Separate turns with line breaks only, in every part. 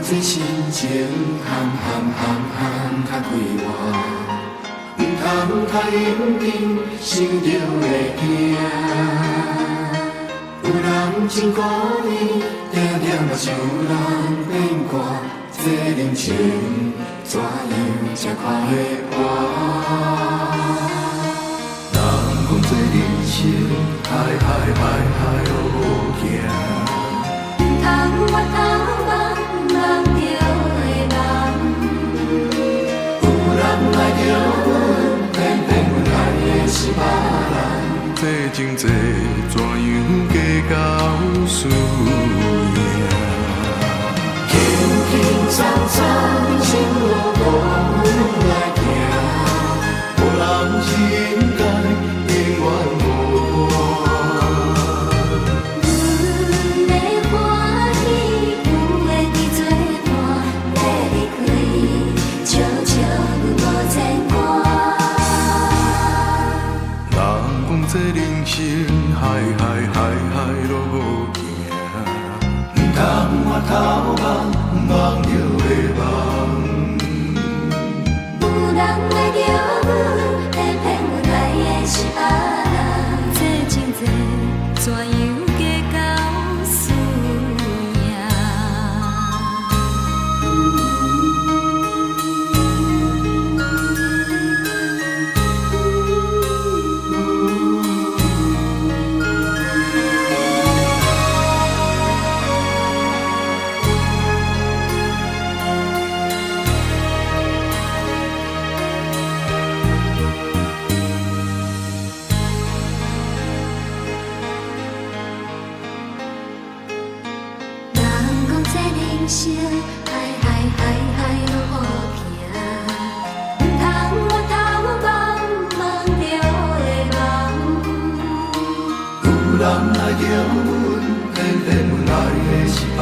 这心情含较快活，唔通太认真，心就会惊。有人真可怜，定定嘛想人变卦，这人情怎样才看会破？人讲这人生，海路无行。
通我头望望着的梦，
有人爱着阮，偏偏阮爱的是别人。这情债怎样计较输赢？轻轻松松，生活无阮来行，无人是应该永远无我。这人生海路无行，唔通我头望着的梦。
有人爱着阮，偏偏阮爱的是别人。这情债怎样计较输赢？人生海路好行，唔通我头望着的梦。
有人爱着阮，偏偏阮爱的是别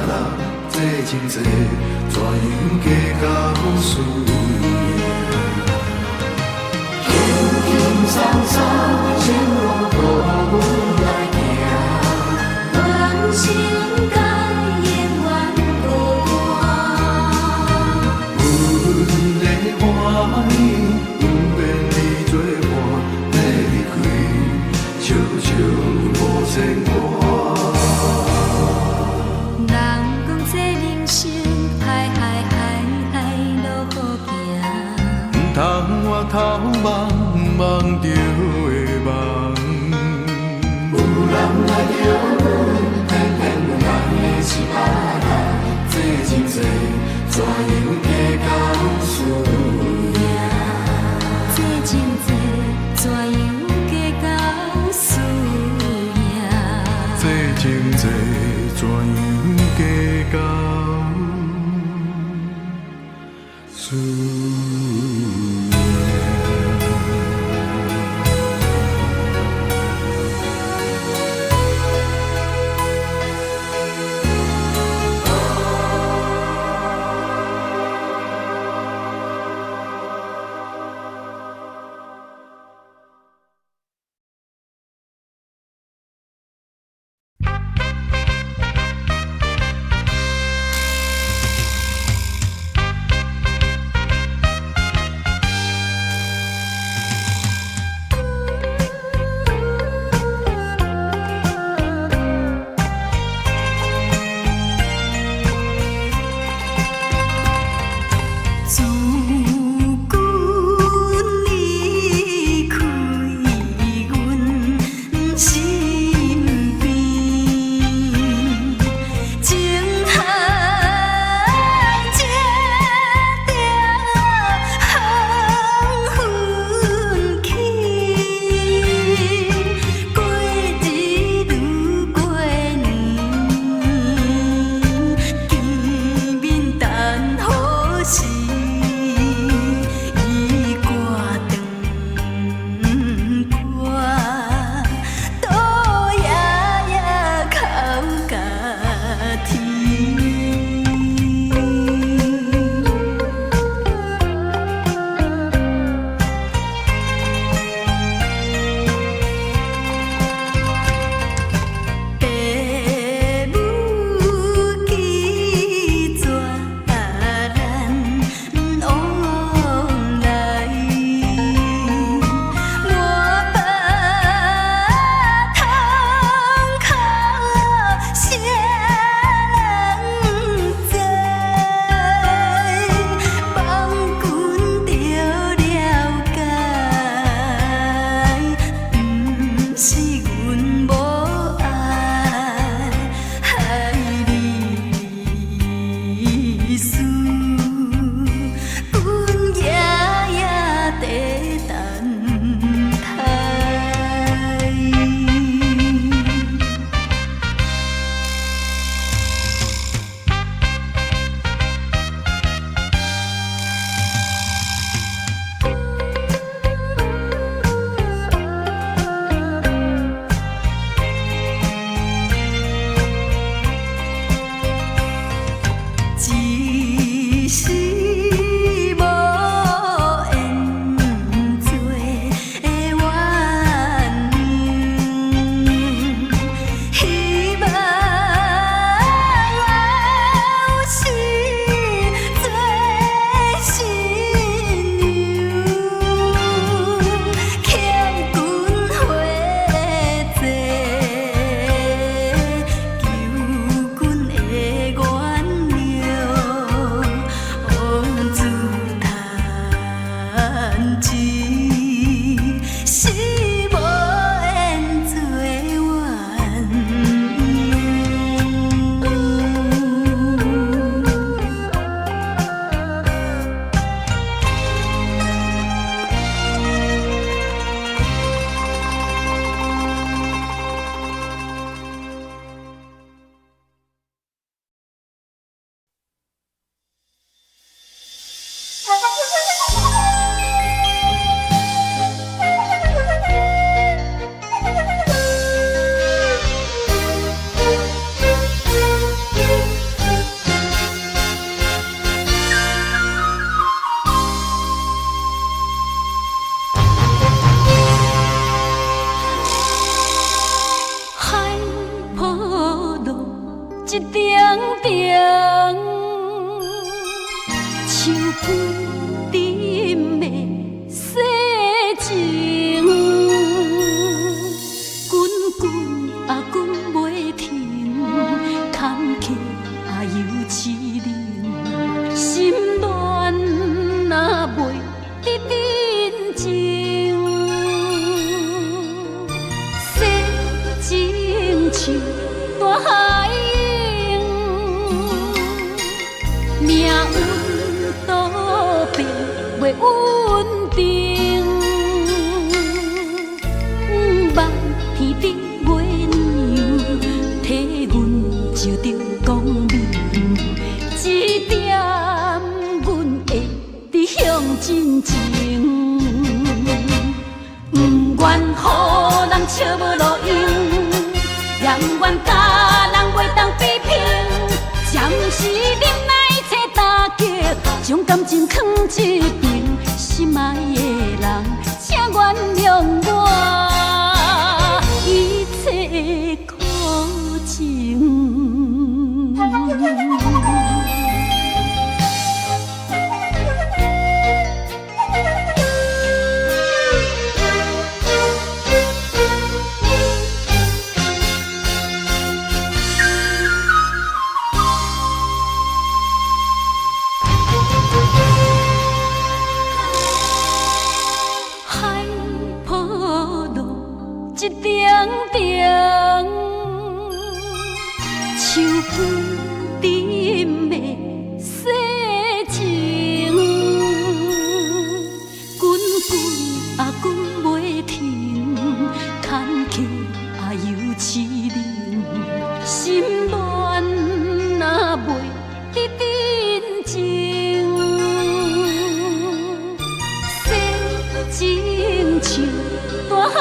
人。这情债怎样计较输赢？轻轻松松，生活无阮来行，
无人是应该。
欢喜，不愿你作伴，要离开，悄悄无牵挂。
人讲这人生海路好行，
唔通我头望着的梦。有人爱着阮，偏偏阮爱的是别人。这情债怎样计较输赢？
这情债怎样计较输赢？
这情债怎样计较输赢？
君甜的世情，滚滚啊滚袂停，坎坷啊又凄冷，心乱啊袂得定情，世情像大海涌，命运多变袂稳定，望天顶月亮，替阮照着光明，一点阮会直向真情，不愿予人笑无路用。永远甲人袂当比拼，暂时忍耐一切打击，将感情藏一边。心爱的人，请原谅我一切苦情。一点点，像君甜的世情，滚滚啊滚袂停，坎坷啊又凄冷，心乱啊袂得定情，世情像大海。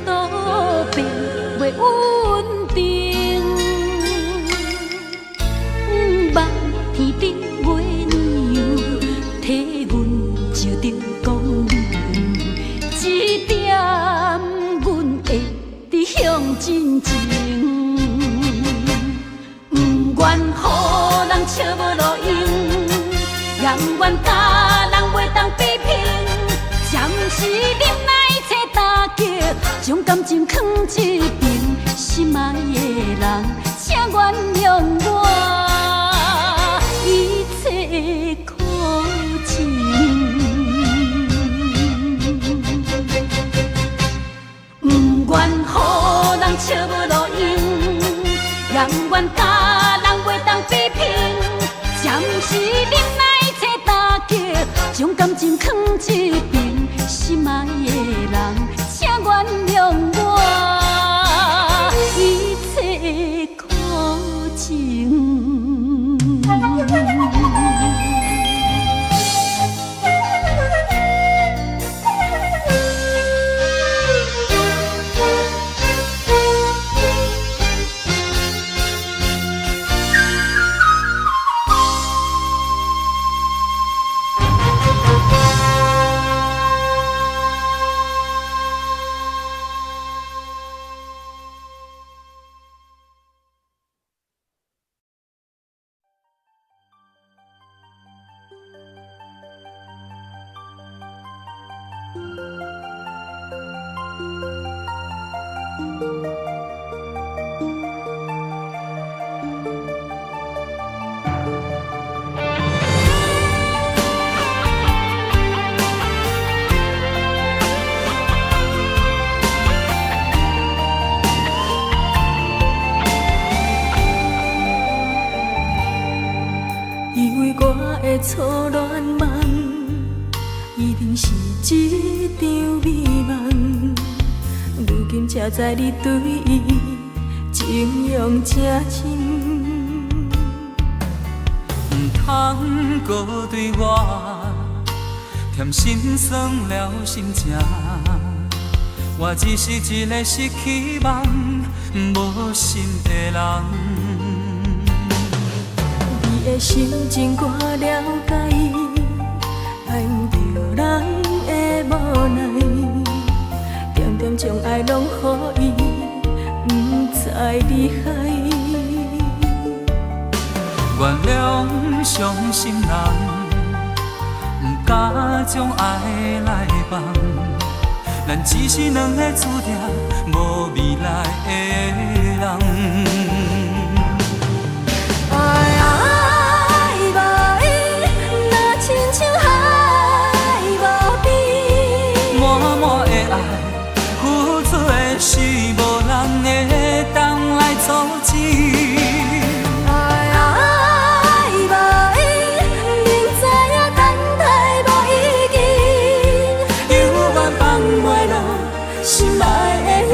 多变袂稳定，望天顶月亮，替阮照着光明，一点阮会直向真情，不愿予人笑无路用，永远甲人袂当比拼，暂时忍耐。将感情藏一边，心爱的人，请原谅我一切苦情。不愿予人笑无路用，永远甲人袂当比拼，暂时忍耐一切打击，将感情藏一边，心爱的人。请原谅我一切苦情。错乱梦，一定是一场美梦。如今才知你对伊情用正深，
不通搁对我添心酸了心情。我只是一个失去梦无心的人。
你的心情我了解，爱不着人的无奈，点点将爱拢予伊，不知厉害。
伤心人，不敢将爱来放。咱只是两个注定无未来的人。
爱无依，若亲像海无边。
满满的爱，付出的是无人会当来阻止。
心爱的彼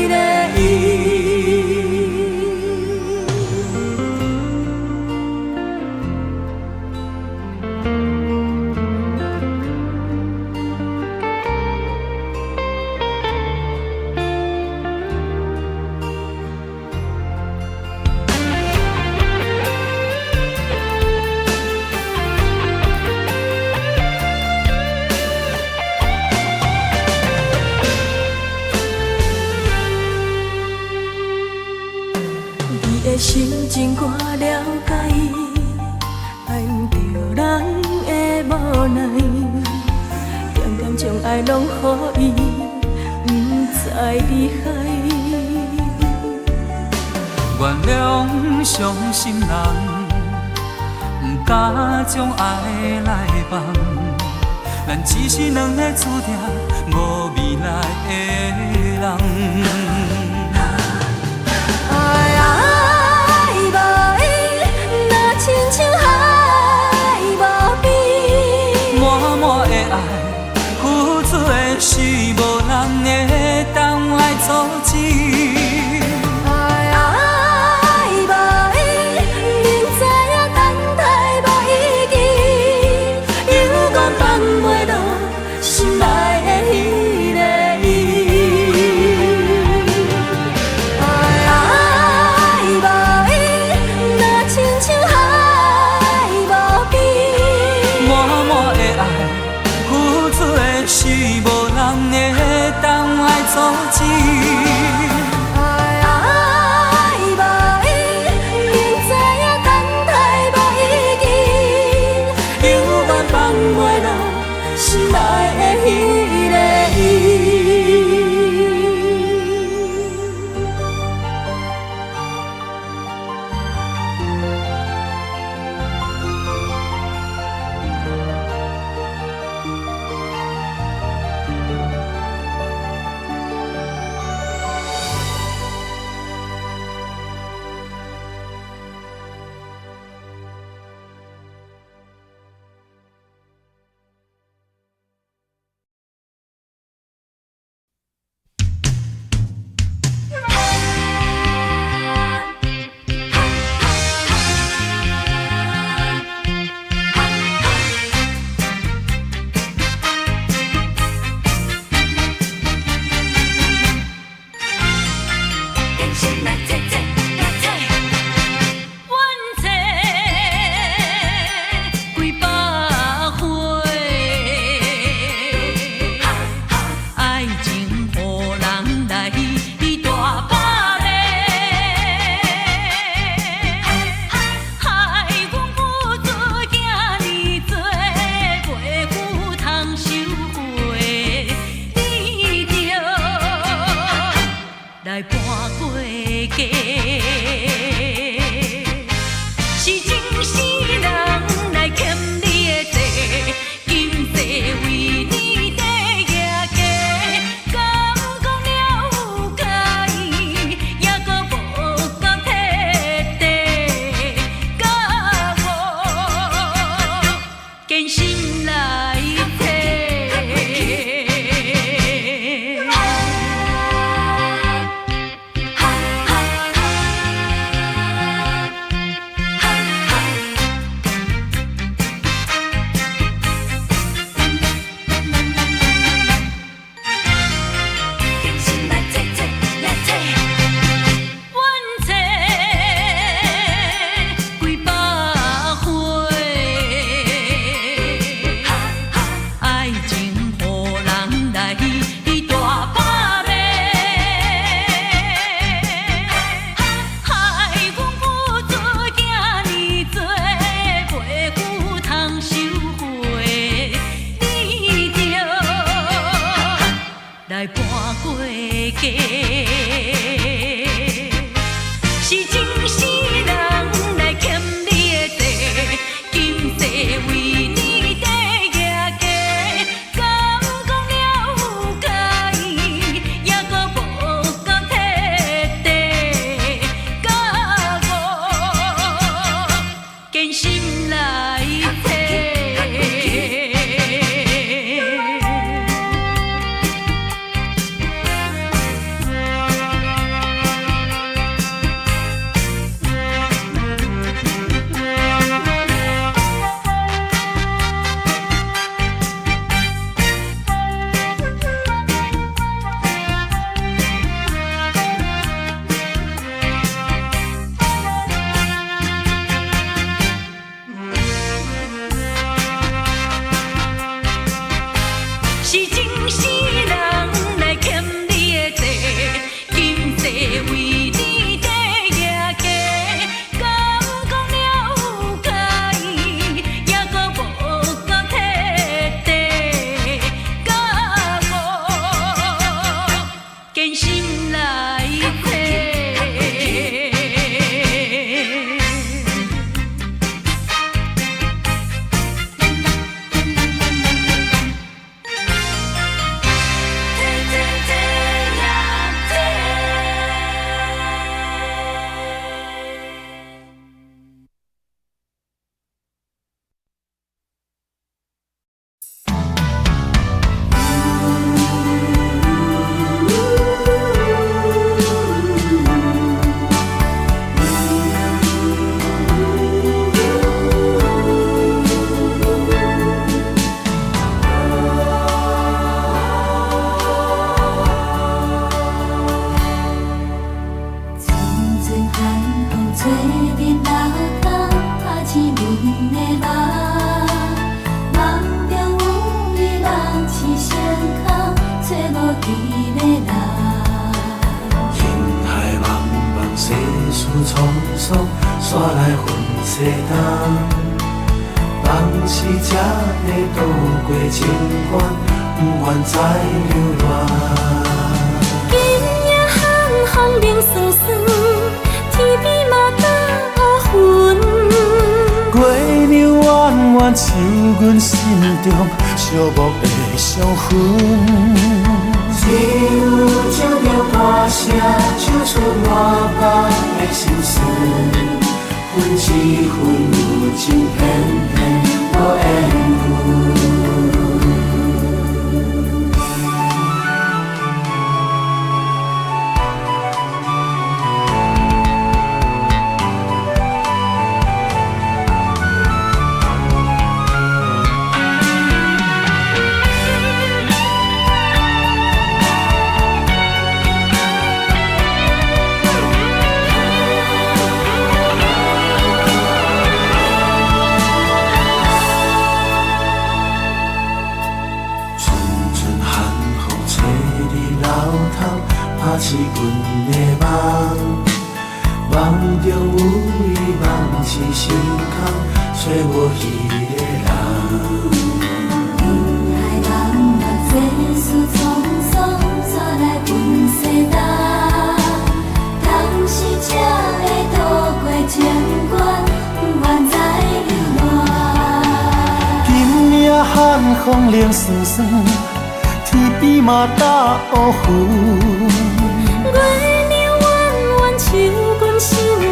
个伊。心情我了解，爱毋着人的无奈，点点将爱拢予伊，不再离开。
原谅伤心人，不敢将爱来放。咱只是两个注定无未来的人。是无人会当来阻止。
爱无依，明知影等待无意义，犹原放袂落心爱的彼个伊。爱无依，若亲像海无边。
满满的爱，付出的是无人会当来阻止。
爱无依，明知影等待无意义，犹原放袂落心爱的彼个伊。
世东，梦是才会渡过情关，不愿再流浪。
今夜寒风冷酸酸，天边嘛打乌云。
月亮弯弯像阮心中寂寞的伤痕。只有照着歌声，唱出满腹的心事，分一分有情，偏偏无缘分。拍醒阮的梦，梦中有伊，梦是心空，找我彼个人。
海茫茫世事匆匆，怎来阮世东？当时才会渡过情关，不愿再流浪。
今夜寒风冷酸酸，天边嘛打乌云。
月亮弯弯像阮心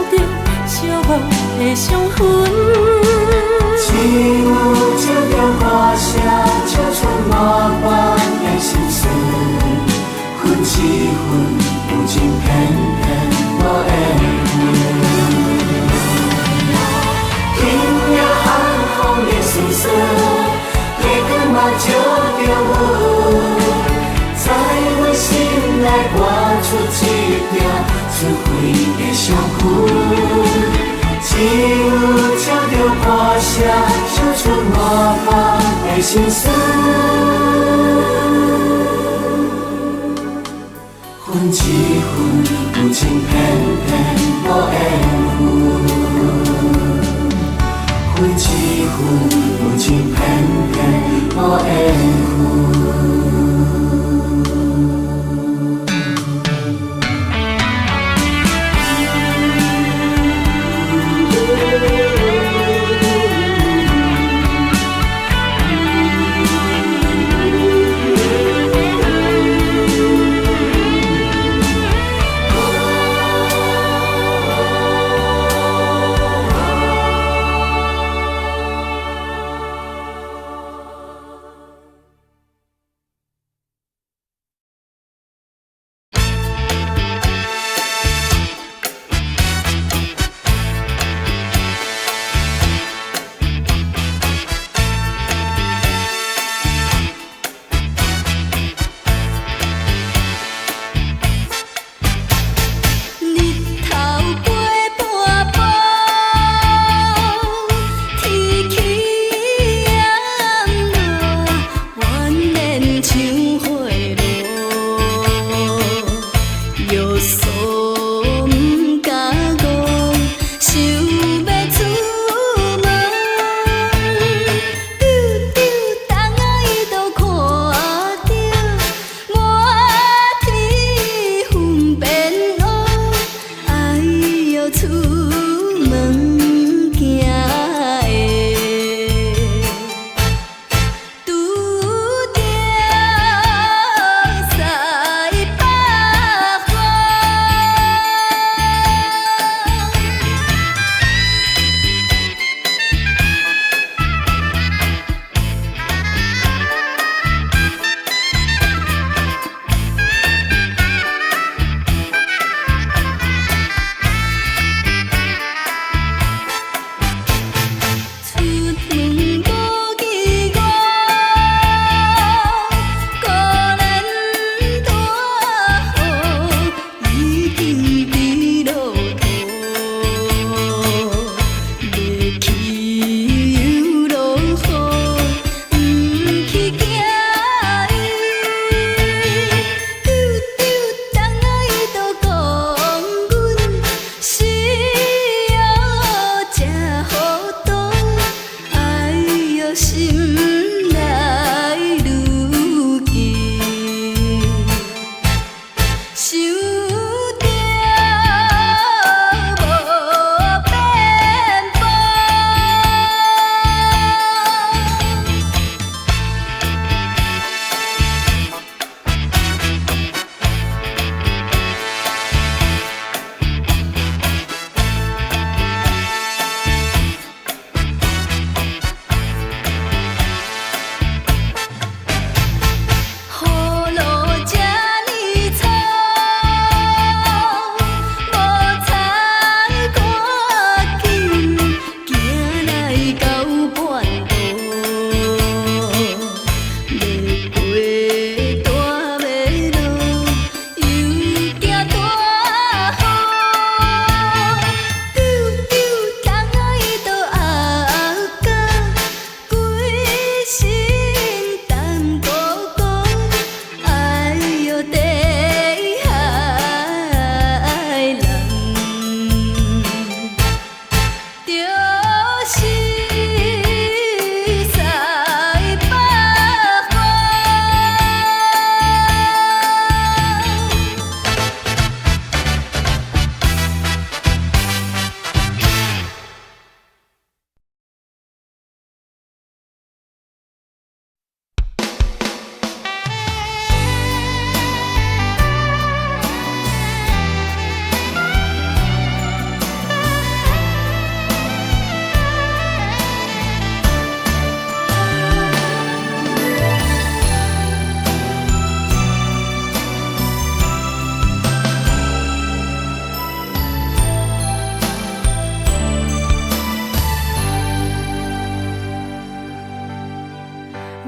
中寂寞的伤痕。
只有照着歌声，唱出满腹的心事，分一分有情，偏偏无缘分。今夜寒风冷酸酸，月光嘛照着阮。在阮心内刮出一条纯粹的伤痕，只有照着歌声，唱出满腹的心事，分一分有情，偏偏无缘分，分一分有情，偏偏无缘分。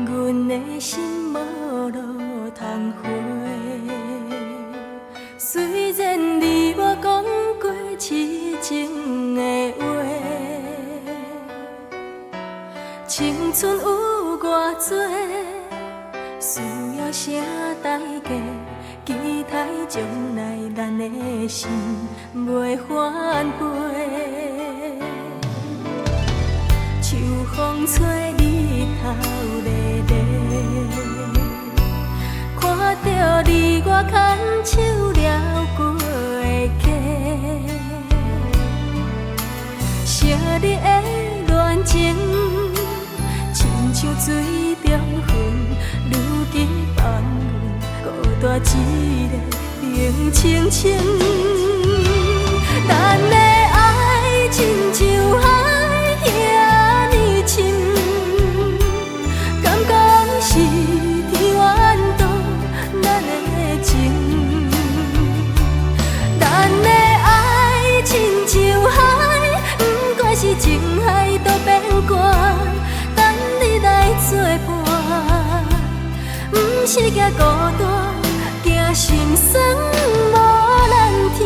阮的心无路通回。虽然你我讲过痴情的话，青春有偌多，需要啥代价？期待将来咱的心袂反背。秋风吹，日头热热，看着你我牵手了过客，昔日的恋情，亲像水中云，如今放孤单一个冷清清。咱的爱亲像海遐呢深，敢讲是天缘渡咱的情？咱的爱亲像海，不管是情海都变寒，等你来作伴，不是惊孤单，惊心酸无人听。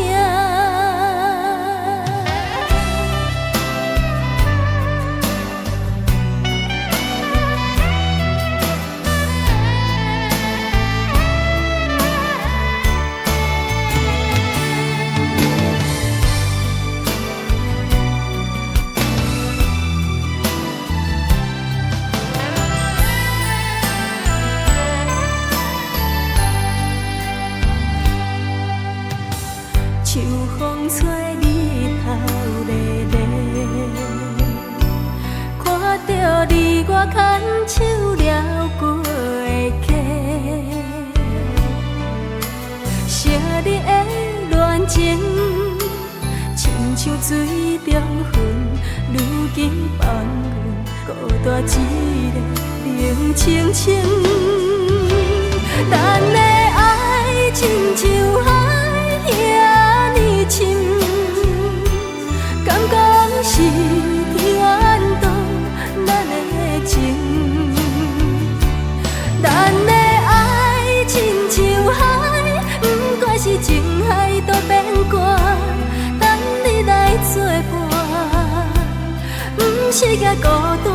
秋风吹，日头热热，看着你我牵手了过客，昔日的恋情，亲像水中云，如今放阮孤单一个冷清清。咱的爱亲像海遐呢深，敢讲是天缘渡咱的情？咱的爱亲像海，不管是情海都变寒，等你来作伴，不是惊孤单，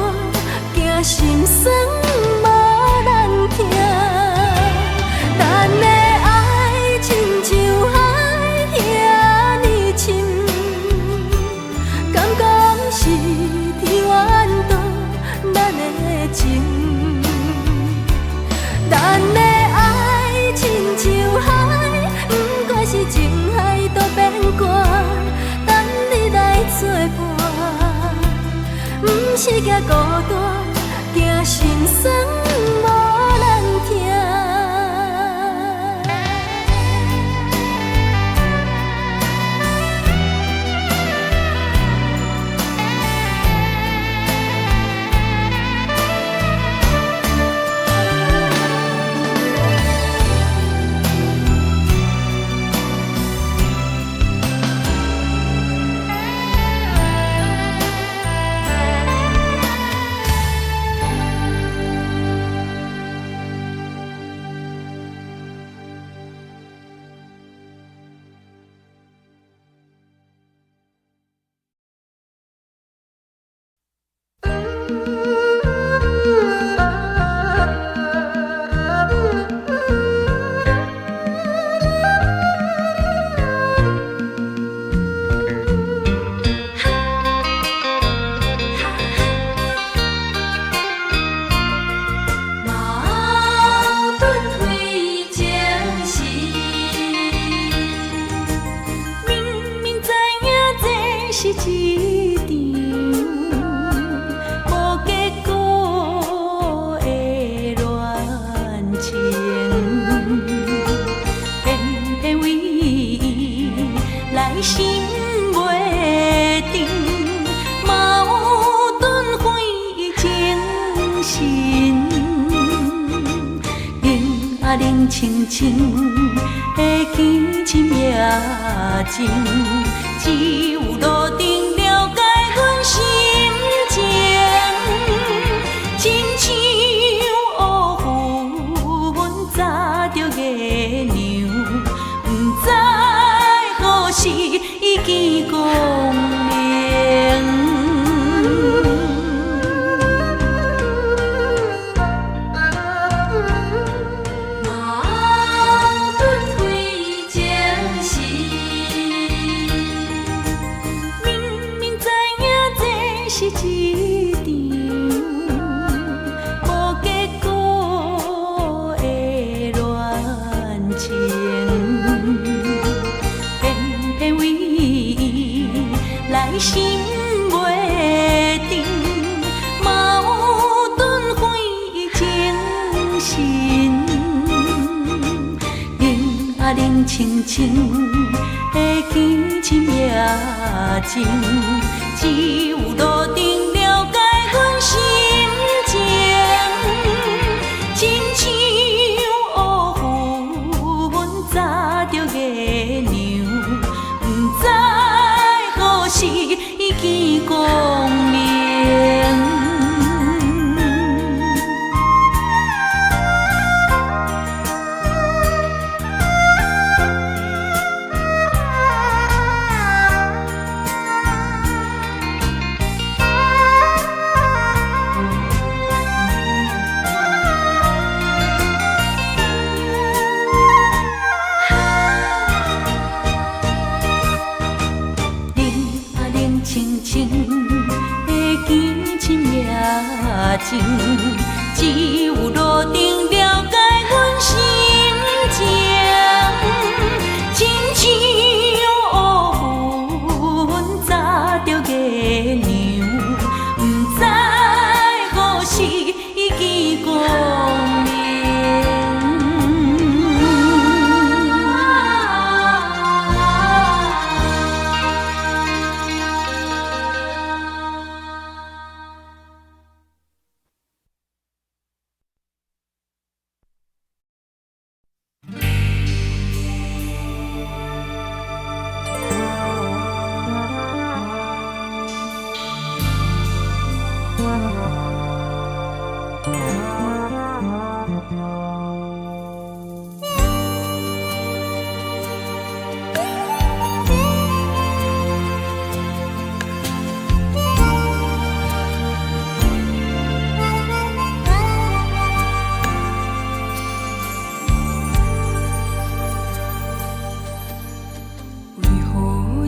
惊心酸无人听。咱的爱亲像海遐呢深，敢讲是天缘渡咱的情？咱的爱亲像海，不管是情海都变寒，等你来作伴，不是惊孤单，惊心酸无人听。是一场无结果的恋情，偏偏为伊来心袂定，矛盾费精神，冷清清的轻轻夜静。只有路灯了解阮心情，亲像
清清的见深夜静，只有路灯了解阮心情，亲像乌云早着月亮，不知何时见光明。只有路灯了解阮心情，亲像乌云早着月亮，不知何时见光明。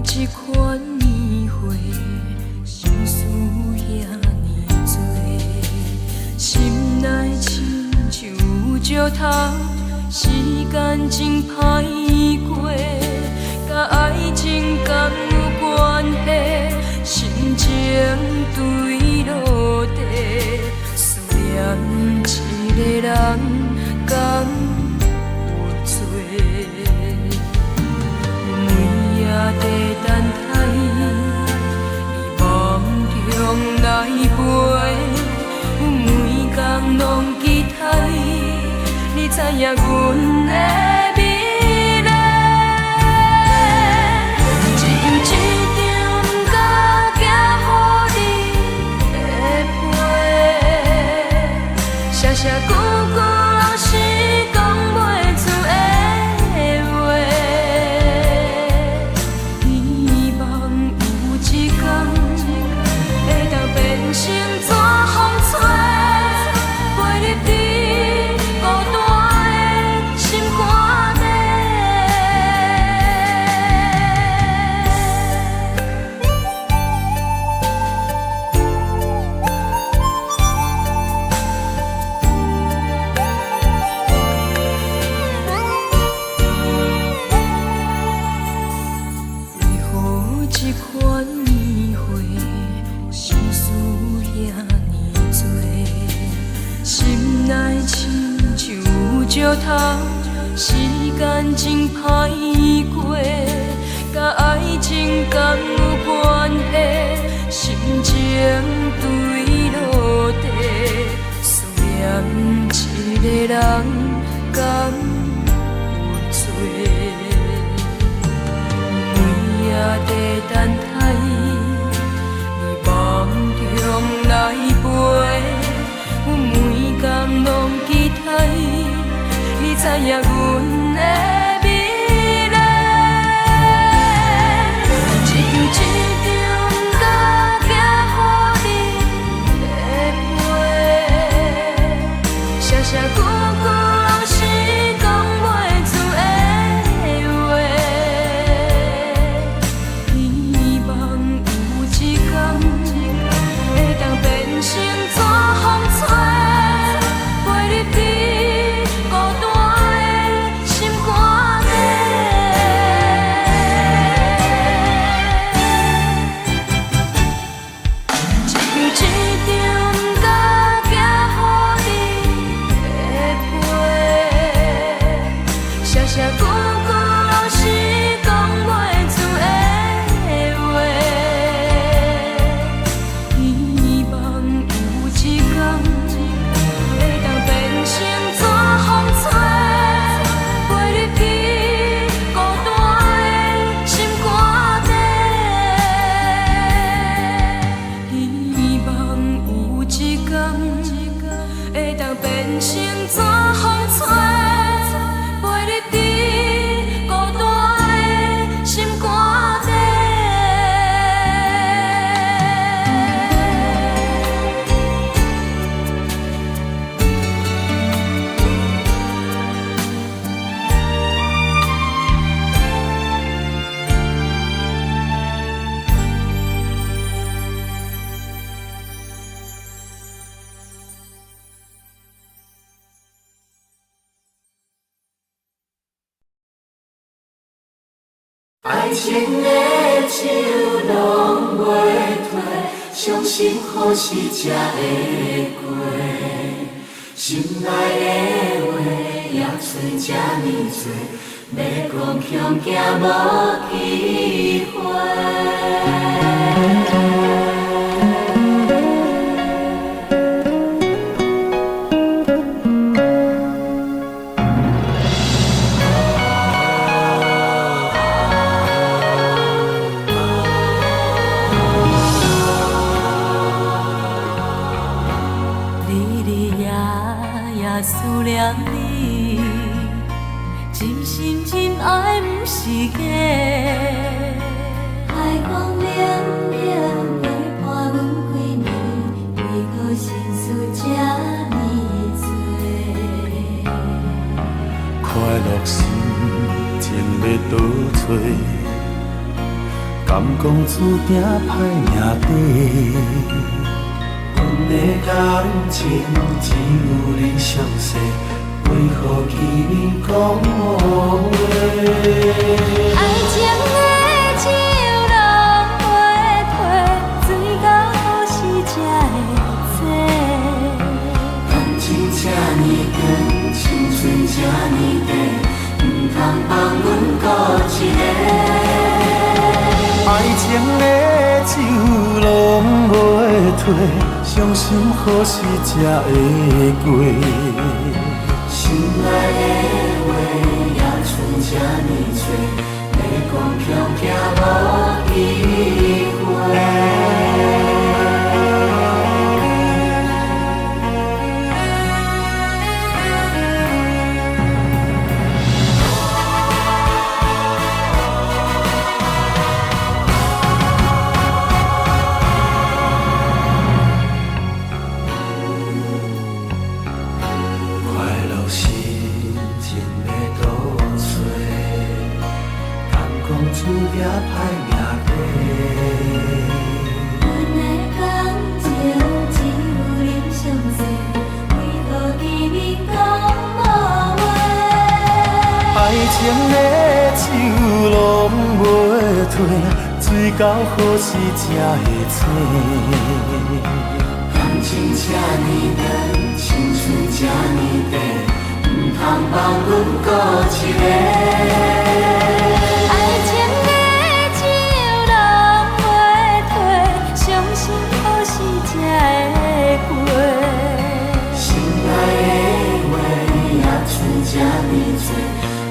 这款年岁，心事遐尼多，心内亲像有石头，时间真歹过，甲爱情敢有关系？心情对落地，思念一个人敢有多？地等待，你梦中来陪，每天拢期待，你知影阮的美丽，只有一张假寄予你的批，写写句句老是讲袂出的话。心怎风吹，陪你伫孤单的心肝内。为何这款年岁，心事遐尼多，心内亲像有石头，时间真歹过，甲爱情敢有关系？心情对落地，思念一个人敢有多？每夜地等待，你梦中来陪，每天拢期待，你知影阮的美丽，只有一张假寄予你的批，写写句句老是讲袂出的话，希望有一天会当变成纸风吹，陪你伫孤单的心肝内。只有一张假寄予你的批。
爱情的酒拢袂退，伤心好事才会过。心内的话也找这呢多，要讲恐惊无机会。
思念你，真心真爱不是假。
海风凉凉陪伴阮几年，为何心事这呢多？
快乐心情要倒找，敢讲注定歹命底。阮的感情只有恁相识，为何见面讲误话？
爱情的酒拢袂退，水到何时才会醉？
感情这呢长，青春这呢短，唔通放阮孤一个。爱情的酒拢袂退，伤心何时才会过？心内的话也剩这呢多，要讲恐惊无机会。注定歹命底，
阮的感情只有恁相识，为何见面讲无话？
爱情的酒拢袂退，水到何时才会醒？感情这呢长，青春这呢短，唔通放阮孤一个。这呢多，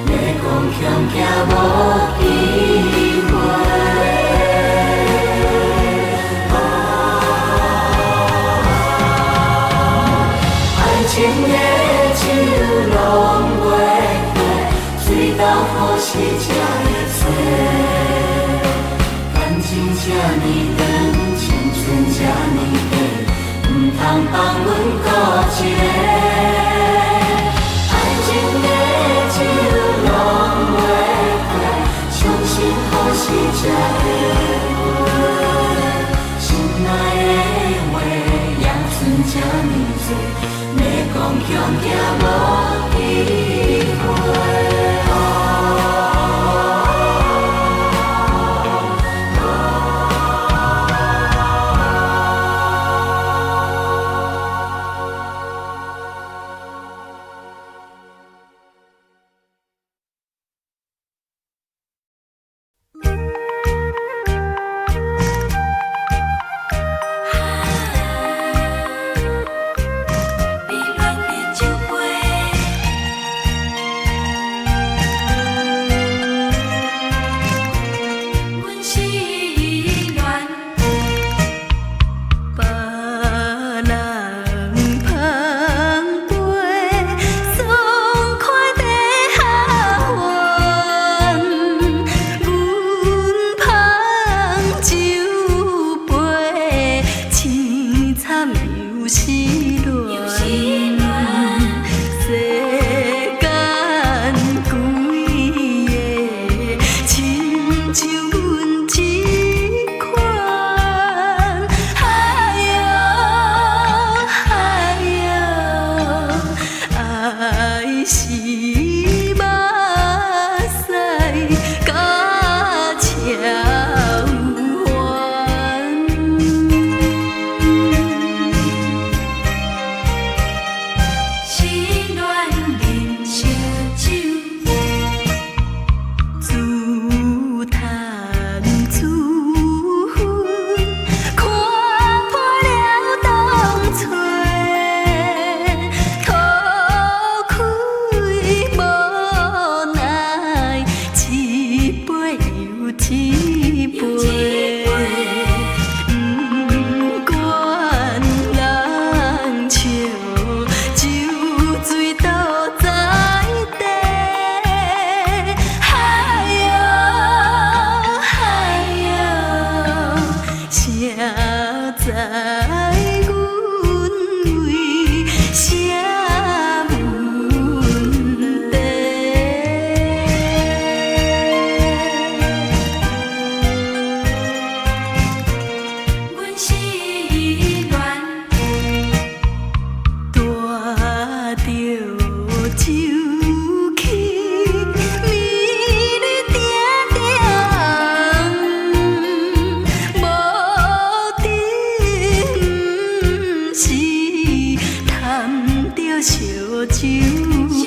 要讲恐惊无机会。爱情的酒拢袂退，水到何时才会醉？感情这呢长，青春这呢短，唔通放阮孤一个。情的酒拢袂退，伤心何时才会过？心内的话也剩这呢多，要讲恐惊无机会。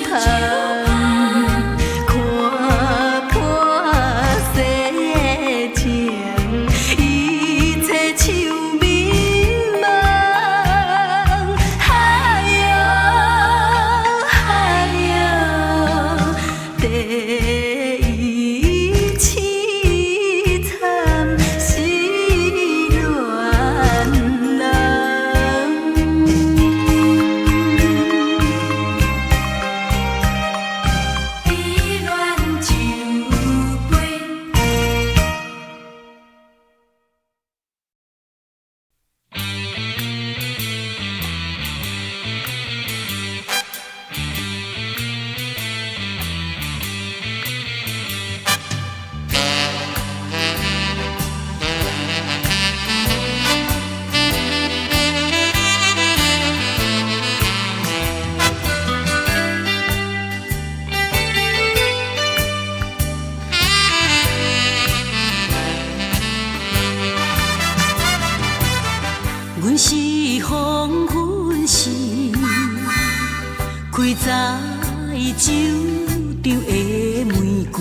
潭，看看世情，一切像迷茫。海洋，海洋，第一凄惨是恋人。依恋酒杯。阮是黄昏时，开在酒场的玫瑰，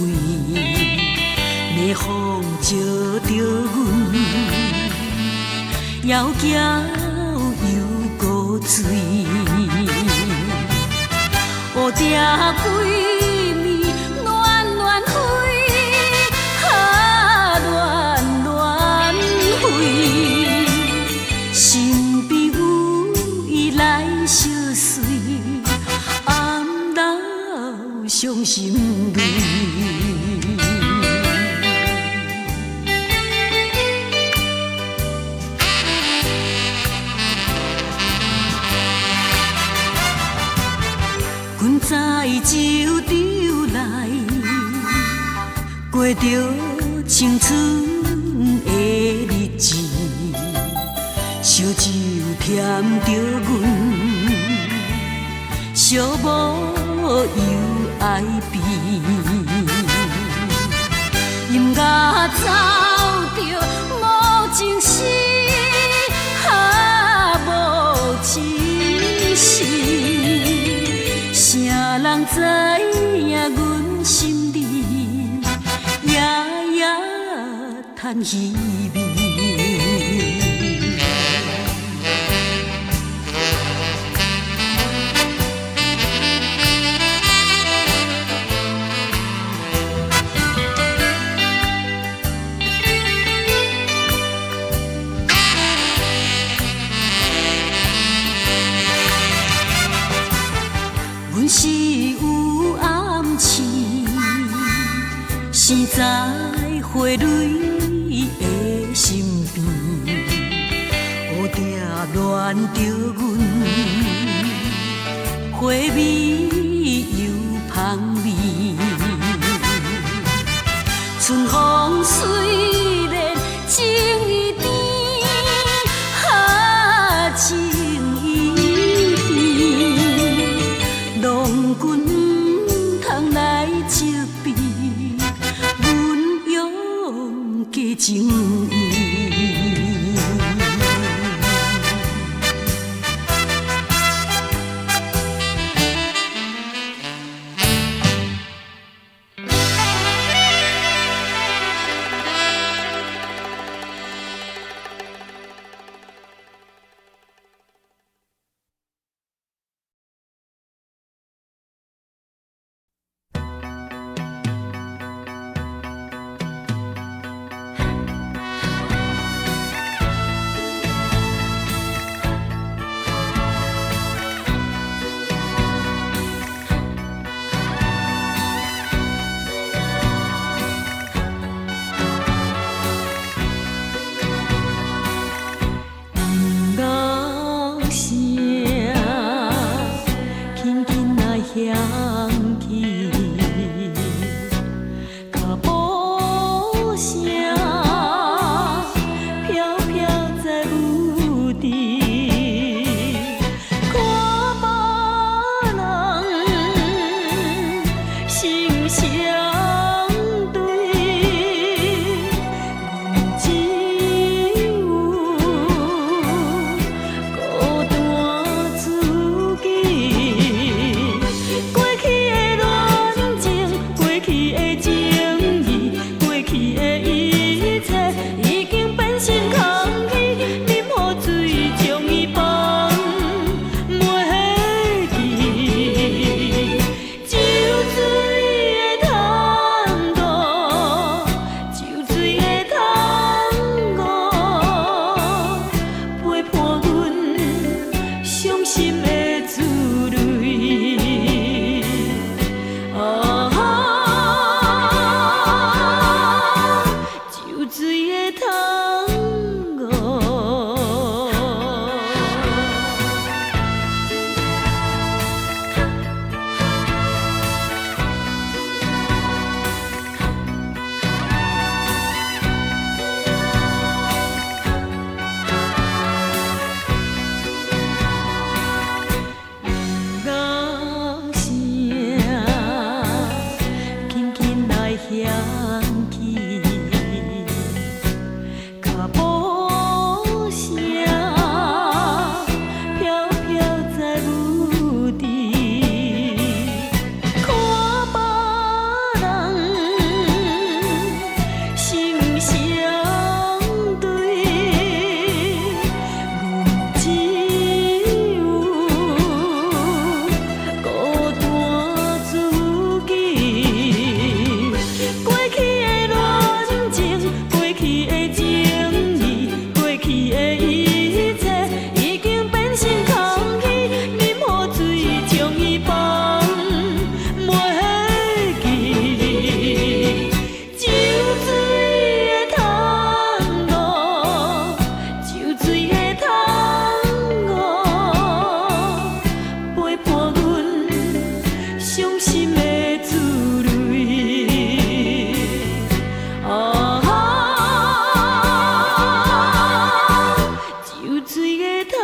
微风招着阮，窈窕又孤醉，乌笛归暝暖暖飞，暖暖飞。身边有伊来相随，暗流伤心泪。阮在酒场内，过着青春的日子。烧酒添着阮，寂寞又爱悲。音乐走着无情时，无情时，啥人知影阮心里夜夜叹稀微。阮是有暗示，生在花蕊的身边，乌笛恋着阮，花味又香味，春风虽然情意甜，情意甜。郎君不通来责备，阮用假情意。伤心的滋味。啊，酒醉的汤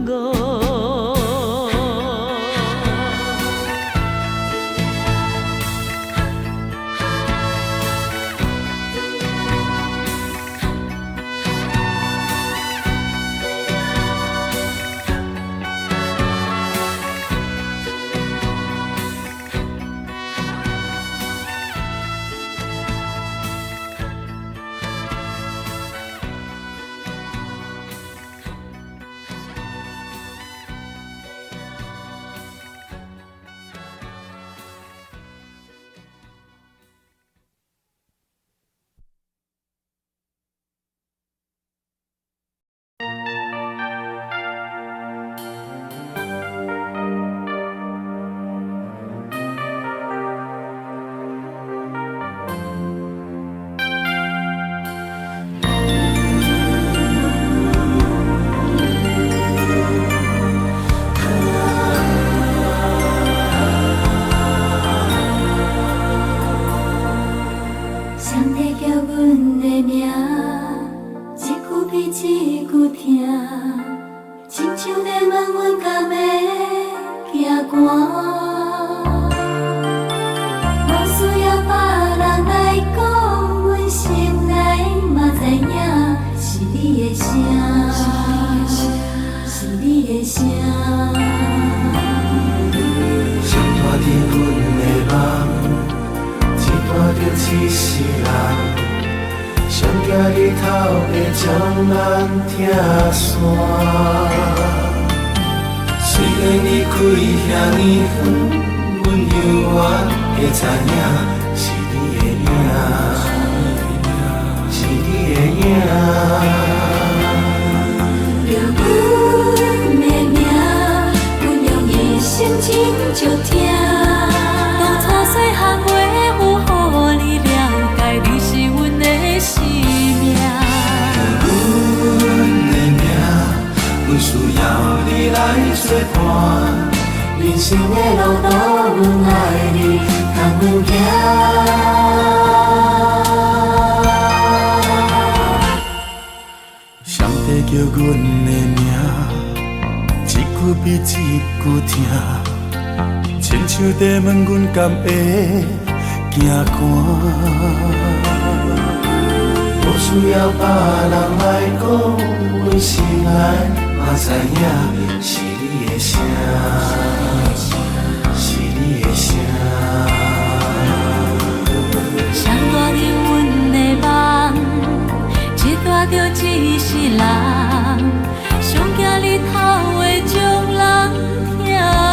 圆。
上帝叫阮的名，一句比一句疼，亲像在问阮敢会行寒。无需要别人来讲，阮心内嘛知影，是你的声，是你的声。
谁带着阮的梦？带着一世人，上惊日头会将咱拆散。虽然离开遐尼远，阮永远会知影，是你的影，是你的影。
着阮的名，阮用一生情就听。当初细汉话有予你了解，你是阮的生命。
阮的名，阮需要你来作伴。
人生的路途，阮爱你，同阮行。
上帝叫阮的名，一句比一句疼，亲像在问阮敢会行寒。无需要别人来讲，阮心内嘛知影，是你的声，是你的声。
谁带着阮的梦，一带着一世人，上惊日头会将人拆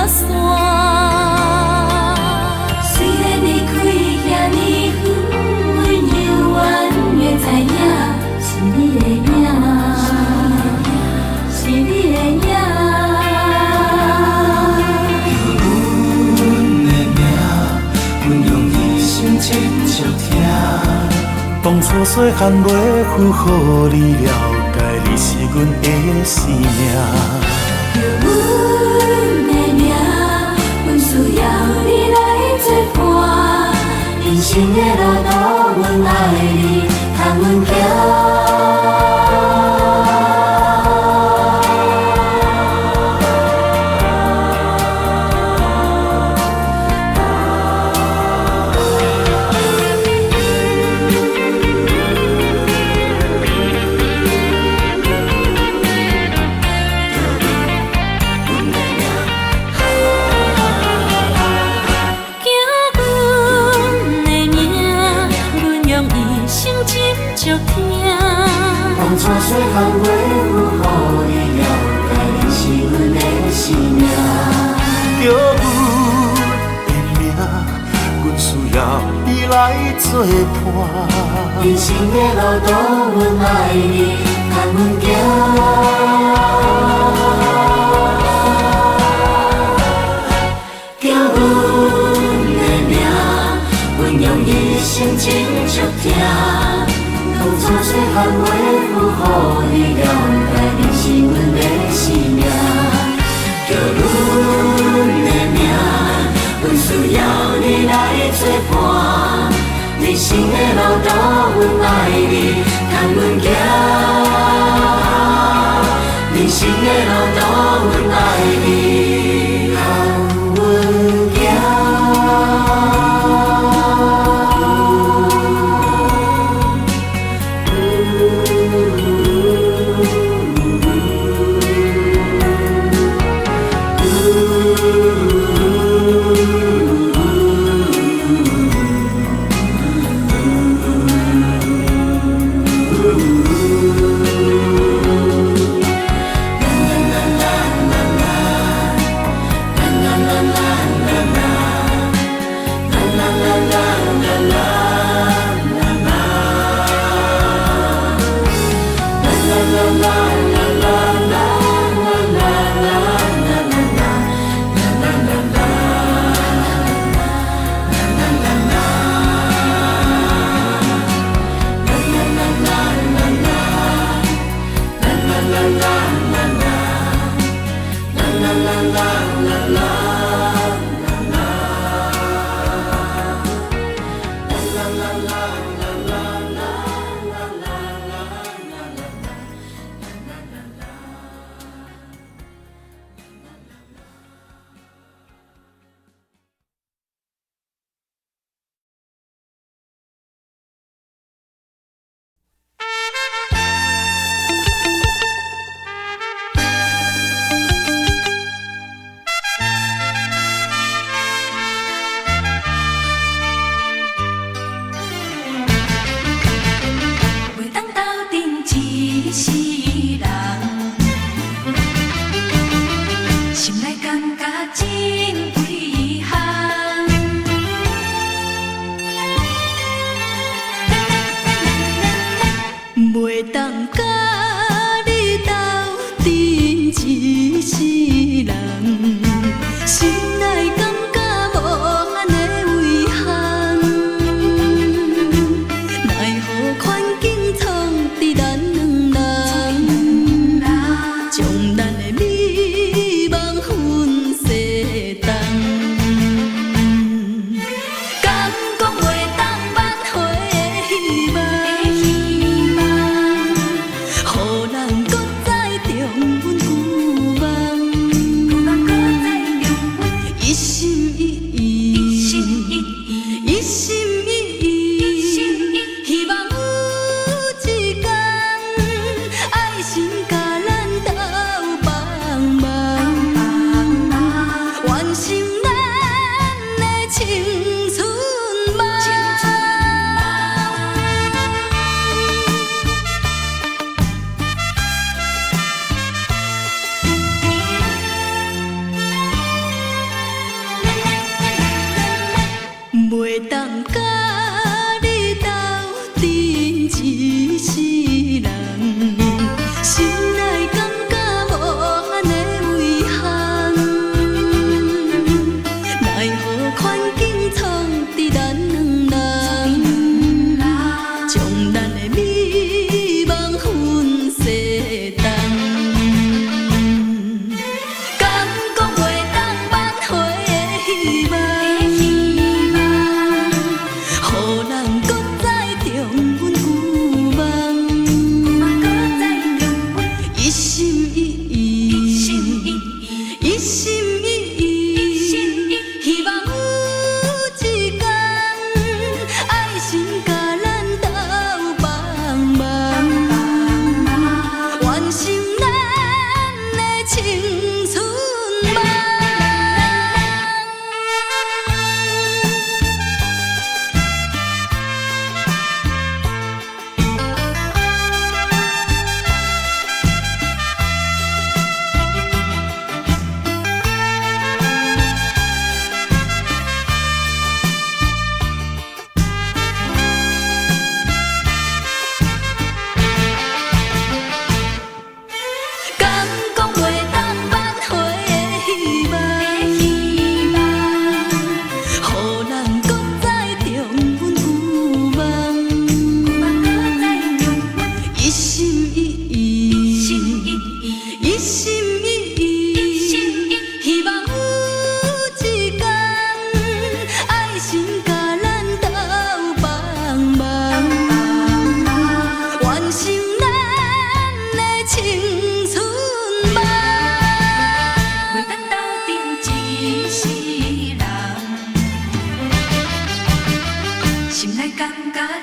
散。虽然离开遐尼远，阮永远会知影，是你的影，是你的影。
亲像听，当初细汉袂付，予你了解，你是阮的生命。
叫阮的名，阮需要你来作伴。人生的路途，阮爱你，同阮行。当初细汉话有予你了解，你是阮的生命。
叫阮的名，阮需要你来作伴。
人生的路途，阮爱你，同阮行。叫阮的名，阮用一生情祝听。当初细汉话有予你了解，你是阮的生命。叫阮的名，阮作伴，人生的路途，阮爱你，牵阮行。人生的路途，阮爱你，牵阮行。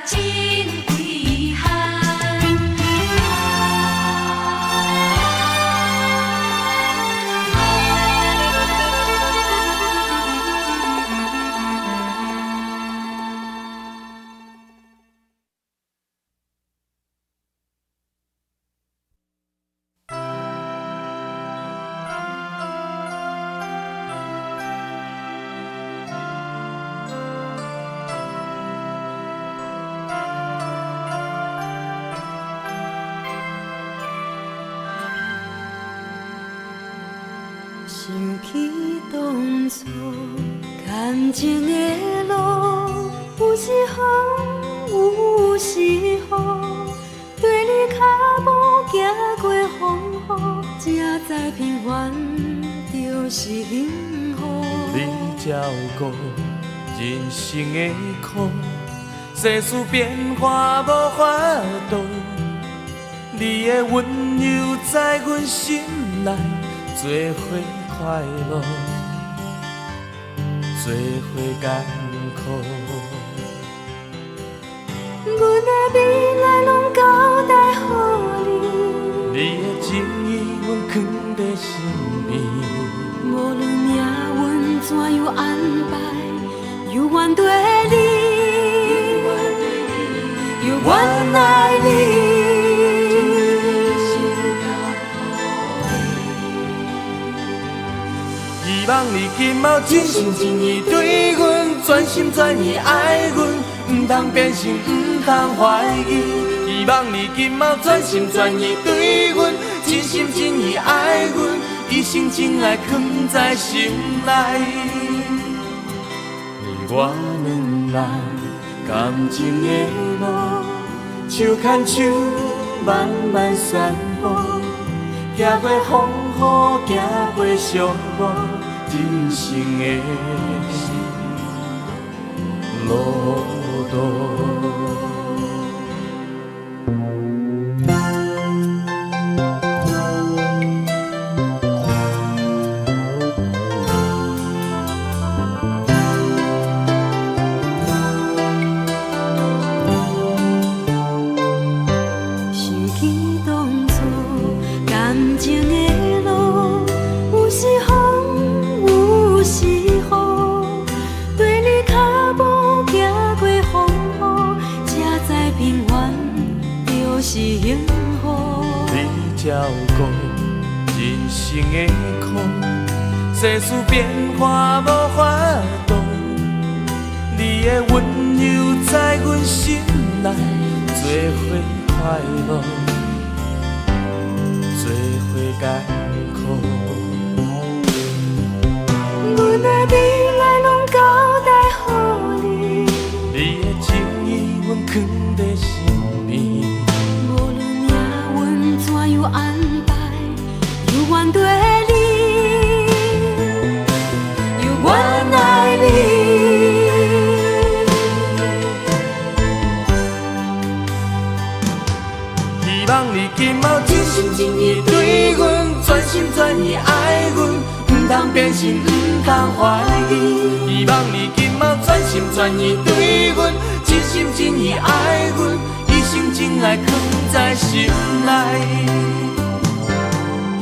真遗憾。
想起当初感情的路，有时风，有时雨，对你脚步行过风雨，才知平凡就是幸福。
你照顾人生的苦，世事变化无法度，你的温柔在阮心内。做伙快乐，做伙艰苦。
阮的未来拢交代予你，
你的情意阮藏在心边。
无论命运怎样安排，有缘对你，有缘爱你。
希望你今后真心真意对阮，全心全意爱阮，唔通变心，唔通怀疑。希望你今后全心全意对阮，真心真意爱阮，一生真爱藏在心内。你我两人感情的路，手牵手慢慢散步，行过风雨，行过寂寞。人生的路途。
想起当初感情的路，有时风，有时雨，对你脚步行过风雨，才知平凡就是幸福。
你照顾人生的苦，世事变化无法度，你的温柔在阮心内，做伙快乐，做伙艰苦。
阮的未来拢交代予你，
你的情意阮藏在心边。
无论命运怎样安排，有缘对你，有缘爱你。
希望你今后真心真意对阮，全心全意爱阮，唔通变心，唔通怀疑。希望你今后全心全意对阮，真心真意爱阮，一生真爱藏在心内。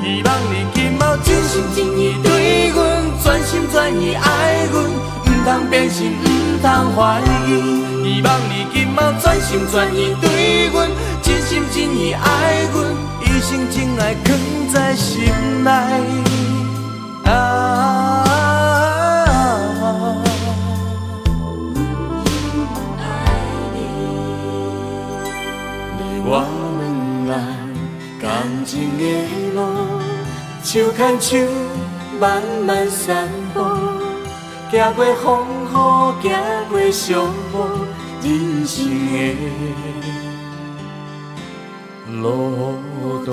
希望你今后真心真意对阮，全心全意爱阮，唔通变心，唔通怀疑。希望你今后全心全意对阮，真心真意爱阮，一生真爱藏在心内。我两人感情的路，手牵手慢慢散步，行过风雨，行过寂寞，人生的路途。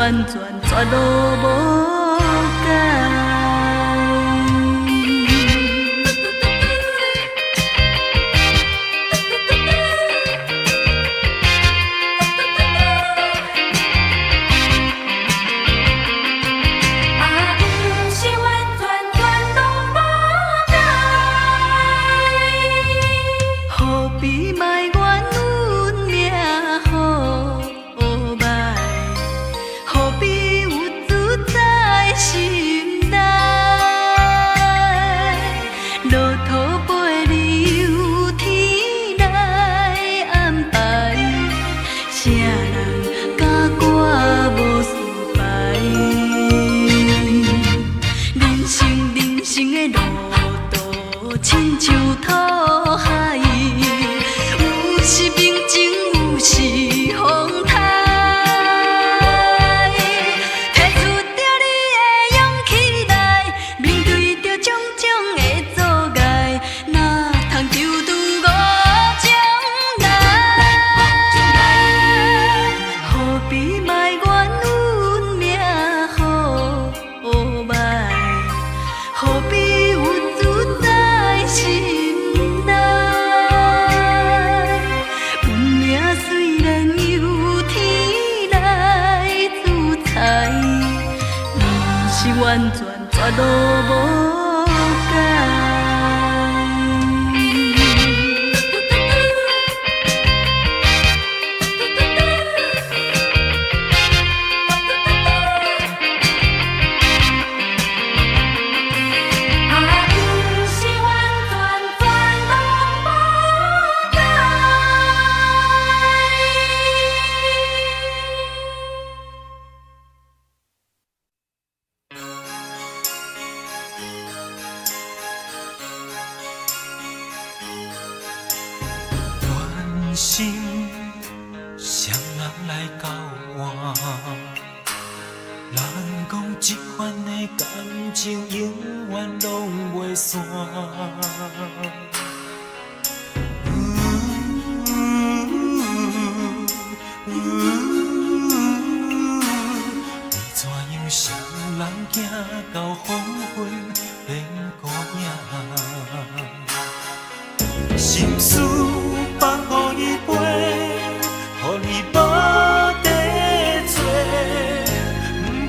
完全绝路无解。亲像土海，有时平静，有时风台。摕出着你的勇气来，面对着种种的阻碍，哪通就拄五将来？何必埋怨运命好歹？何必？完全绝路无解。
心谁人来交换？人讲这款的感情永远拢袂散。为怎样谁人行到黄昏变孤影？心事。放乎伊飞，乎你无地做，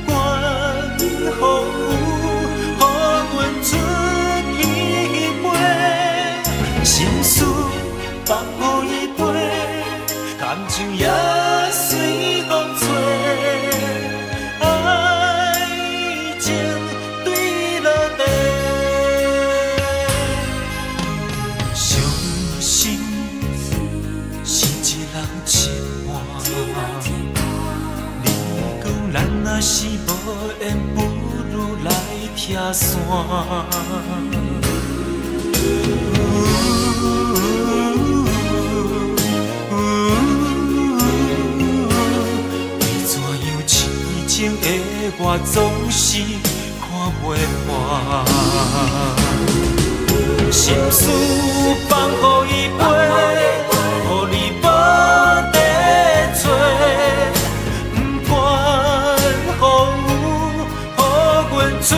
不管风雨，予阮出去飞。心事放乎伊飞，感情也随风吹。爱情对落地，伤心。咱若是无缘，不如来拆散。为怎样痴情的我总是看袂破？心事放乎伊飞，乎你无地做。出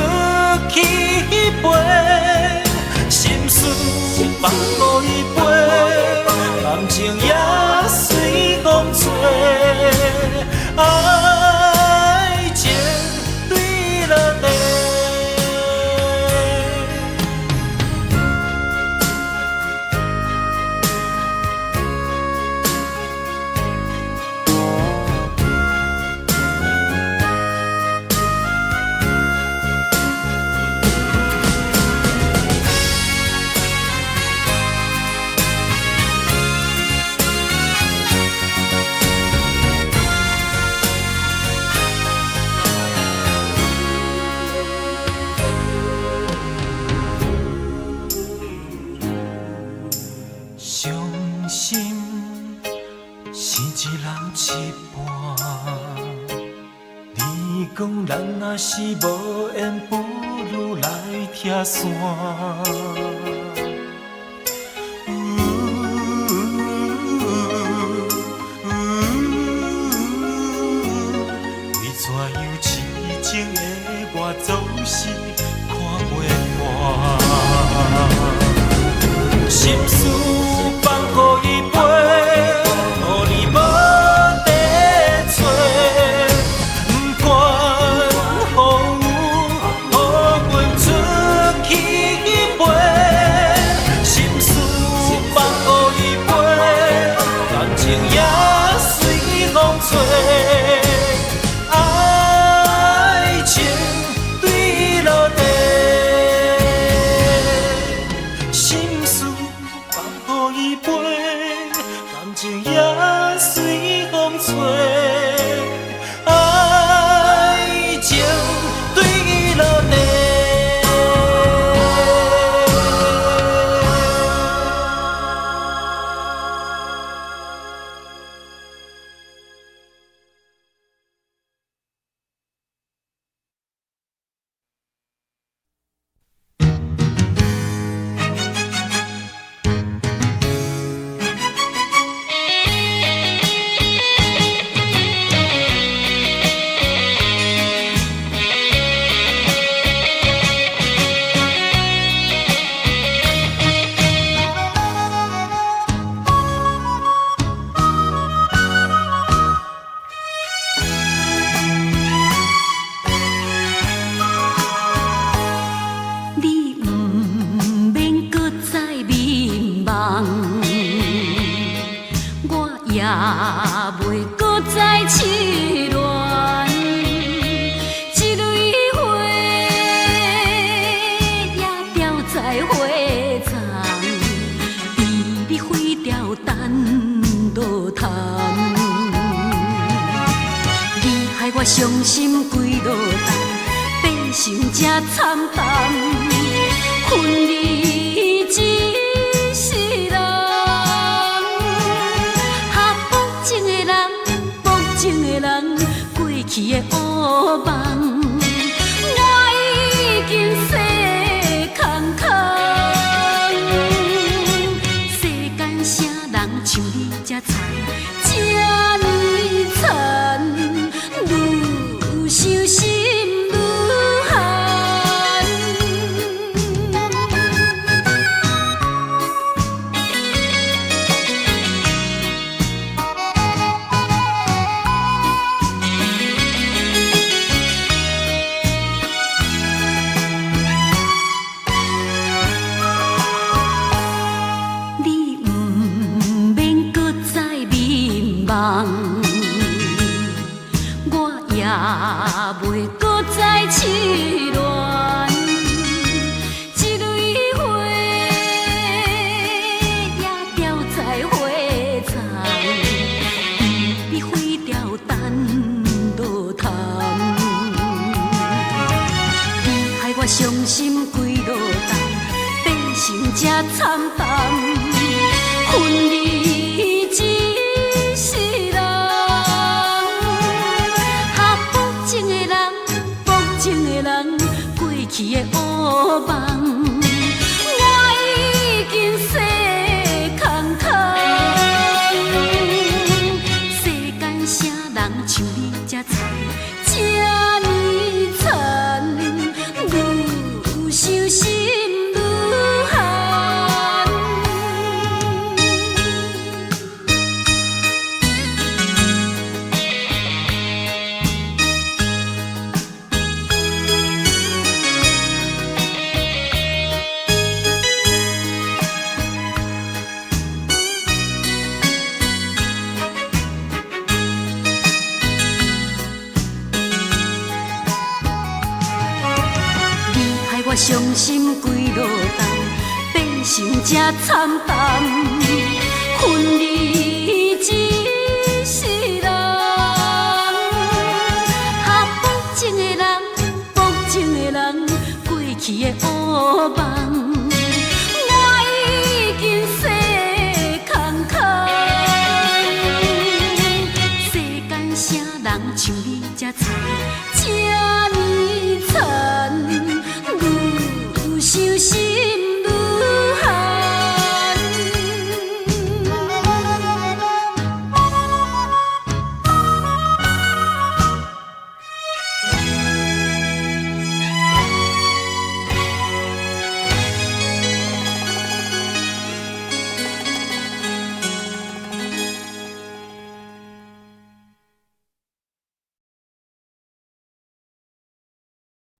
去飞，心事放乎伊飞，感情也随风吹，爱情对落地。伤心是一人一半，你讲咱若是无缘，不如来拆散。为怎
花丛，比你花条等落汤。你害我伤心归落冬，悲心才惨淡，恨你一世人。哈，薄情的人，薄情的人，过去的乌梦。像你这菜这呢残，愈伤心愈寒。我也袂搁再痴恋，一蕊花也掉在花丛，比你花条等落汤。你害我伤心归落冬，悲心才惨淡，恨你一世人。过去的乌梦，我已经洗空空。世间啥人像你这菜这呢残，愈伤心愈寒。我伤心归落冬，悲心才惨淡，恨你一世人。哈，薄情的人，薄情的人，过去的乌梦，我已经洗空空。世间啥人像你这菜这呢残？伤心。